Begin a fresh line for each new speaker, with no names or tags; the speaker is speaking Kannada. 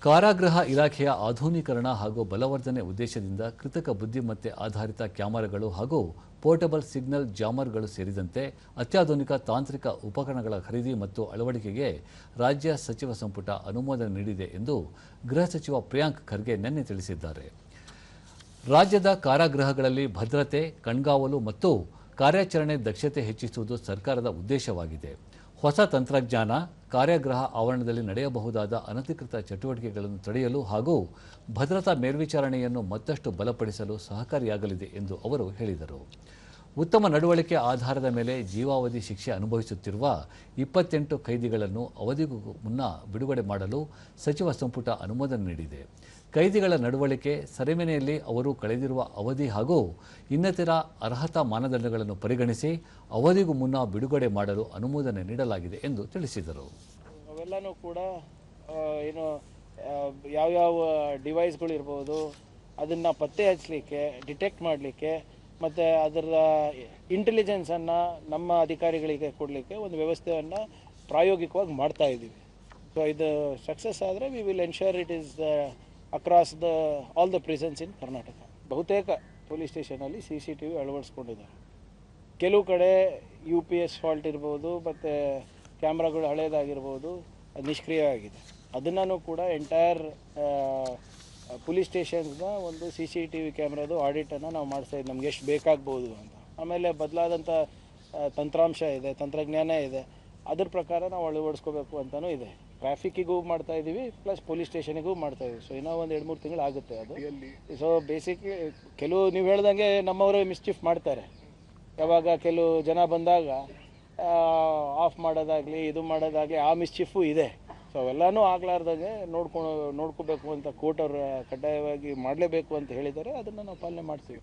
ಕಾರಾಗೃಹ ಇಲಾಖೆಯ ಆಧುನೀಕರಣ ಹಾಗೂ ಬಲವರ್ಧನೆ ಉದ್ದೇಶದಿಂದ ಕೃತಕ ಬುದ್ಧಿಮತ್ತೆ ಆಧಾರಿತ ಕ್ಯಾಮೆರಾಗಳು ಹಾಗೂ ಪೋರ್ಟಬಲ್ ಸಿಗ್ನಲ್ ಜಾಮರ್ಗಳು ಸೇರಿದಂತೆ ಅತ್ಯಾಧುನಿಕ ತಾಂತ್ರಿಕ ಉಪಕರಣಗಳ ಖರೀದಿ ಮತ್ತು ಅಳವಡಿಕೆಗೆ ರಾಜ್ಯ ಸಚಿವ ಸಂಪುಟ ಅನುಮೋದನೆ ನೀಡಿದೆ ಎಂದು ಗೃಹ ಸಚಿವ ಪ್ರಿಯಾಂಕ್ ಖರ್ಗೆ ನಿನ್ನೆ ತಿಳಿಸಿದ್ದಾರೆ. ರಾಜ್ಯದ ಕಾರಾಗೃಹಗಳಲ್ಲಿ ಭದ್ರತೆ, ಕಣ್ಗಾವಲು ಮತ್ತು ಕಾರ್ಯಾಚರಣೆ ದಕ್ಷತೆ ಹೆಚ್ಚಿಸುವುದು ಸರ್ಕಾರದ ಉದ್ದೇಶವಾಗಿದೆ. ಹೊಸ ತಂತ್ರಜ್ಞಾನ ಕಾರಾಗೃಹ ಆವರಣದಲ್ಲಿ ನಡೆಯಬಹುದಾದ ಅನಧಿಕೃತ ಚಟುವಟಿಕೆಗಳನ್ನು ತಡೆಯಲು ಹಾಗೂ ಭದ್ರತಾ ಮೇಲ್ವಿಚಾರಣೆಯನ್ನು ಮತ್ತಷ್ಟು ಬಲಪಡಿಸಲು ಸಹಕಾರಿಯಾಗಲಿದೆ ಎಂದು ಅವರು ಹೇಳಿದರು. ಉತ್ತಮ ನಡವಳಿಕೆ ಆಧಾರದ ಮೇಲೆ ಜೀವಾವಧಿ ಶಿಕ್ಷೆ ಅನುಭವಿಸುತ್ತಿರುವ 28 ಕೈದಿಗಳನ್ನು ಅವಧಿಗೂ ಮುನ್ನ ಬಿಡುಗಡೆ ಮಾಡಲು ಸಚಿವ ಸಂಪುಟ ಅನುಮೋದನೆ ನೀಡಿದೆ. ಕೈದಿಗಳ ನಡವಳಿಕೆ, ಸೆರೆಮನೆಯಲ್ಲಿ ಅವರು ಕಳೆದಿರುವ ಅವಧಿ ಹಾಗೂ ಇನ್ನಿತರ ಅರ್ಹತಾ ಮಾನದಂಡಗಳನ್ನು ಪರಿಗಣಿಸಿ ಅವಧಿಗೂ ಮುನ್ನ ಬಿಡುಗಡೆ ಮಾಡಲು ಅನುಮೋದನೆ ನೀಡಲಾಗಿದೆ ಎಂದು ತಿಳಿಸಿದರು.
ಅವೆಲ್ಲನೂ ಕೂಡ ಏನು ಯಾವ್ಯಾವ ಡಿವೈಸ್ಗಳು ಇರ್ಬೋದು ಅದನ್ನು ಪತ್ತೆ ಹಚ್ಚಲಿಕ್ಕೆ, ಡಿಟೆಕ್ಟ್ ಮಾಡಲಿಕ್ಕೆ ಮತ್ತು ಅದರ ಇಂಟೆಲಿಜೆನ್ಸನ್ನು ನಮ್ಮ ಅಧಿಕಾರಿಗಳಿಗೆ ಕೊಡಲಿಕ್ಕೆ ಒಂದು ವ್ಯವಸ್ಥೆಯನ್ನು ಪ್ರಾಯೋಗಿಕವಾಗಿ ಮಾಡ್ತಾ ಇದ್ದೀವಿ. ಸೊ ಇದು ಸಕ್ಸಸ್ ಆದರೆ we will ensure it is across all the prisons in Karnataka. ಬಹುತೇಕ ಪೊಲೀಸ್ ಸ್ಟೇಷನಲ್ಲಿ CCTV ಅಳವಡಿಸ್ಕೊಂಡಿದ್ದಾರೆ. ಕೆಲವು ಕಡೆ UPS ಫಾಲ್ಟ್ ಇರ್ಬೋದು ಮತ್ತು ಕ್ಯಾಮ್ರಾಗಳು ಹಳೇದಾಗಿರ್ಬೋದು, ಅದು ನಿಷ್ಕ್ರಿಯವಾಗಿದೆ. ಅದನ್ನು ಕೂಡ ಎಂಟೈರ್ ಪೊಲೀಸ್ ಸ್ಟೇಷನ್ಸ್ನ ಒಂದು CCTV ಕ್ಯಾಮ್ರಾದು ಆಡಿಟನ್ನು ನಾವು ಮಾಡಿಸ್ತಾಯಿದ್ದೀವಿ, ನಮ್ಗೆ ಎಷ್ಟು ಬೇಕಾಗ್ಬೋದು ಅಂತ. ಆಮೇಲೆ ಬದಲಾದಂಥ ತಂತ್ರಾಂಶ ಇದೆ, ತಂತ್ರಜ್ಞಾನ ಇದೆ, ಅದ್ರ ಪ್ರಕಾರ ನಾವು ಅಳವಡಿಸ್ಕೋಬೇಕು ಅಂತಲೂ ಇದೆ. ಟ್ರಾಫಿಕ್ಕಿಗೂ ಮಾಡ್ತಾಯಿದ್ದೀವಿ, ಪ್ಲಸ್ ಪೊಲೀಸ್ ಸ್ಟೇಷನಿಗೂ ಮಾಡ್ತಾಯಿದ್ದೀವಿ. ಸೊ ಇನ್ನೂ ಒಂದು 2-3 ತಿಂಗಳು ಆಗುತ್ತೆ ಅದು. ಸೊ ಬೇಸಿಕ್ಲಿ ಕೆಲವು ನೀವು ಹೇಳ್ದಂಗೆ ನಮ್ಮವರು ಮಿಸ್ಚೀಫ್ ಮಾಡ್ತಾರೆ. ಯಾವಾಗ ಕೆಲವು ಜನ ಬಂದಾಗ ಆಫ್ ಮಾಡೋದಾಗಲಿ, ಇದು ಮಾಡೋದಾಗಲಿ, ಆ ಮಿಸ್ಚೀಫು ಇದೆ. ಸೊ ಅವೆಲ್ಲನೂ ಆಗಲಾರ್ದಾಗೆ ನೋಡ್ಕೋಬೇಕು ಅಂತ ಕೋರ್ಟ್ ಅವರು ಕಡ್ಡಾಯವಾಗಿ ಮಾಡಲೇಬೇಕು ಅಂತ ಹೇಳಿದ್ದಾರೆ. ಅದನ್ನು ನಾವು ಪಾಲನೆ ಮಾಡ್ತೀವಿ.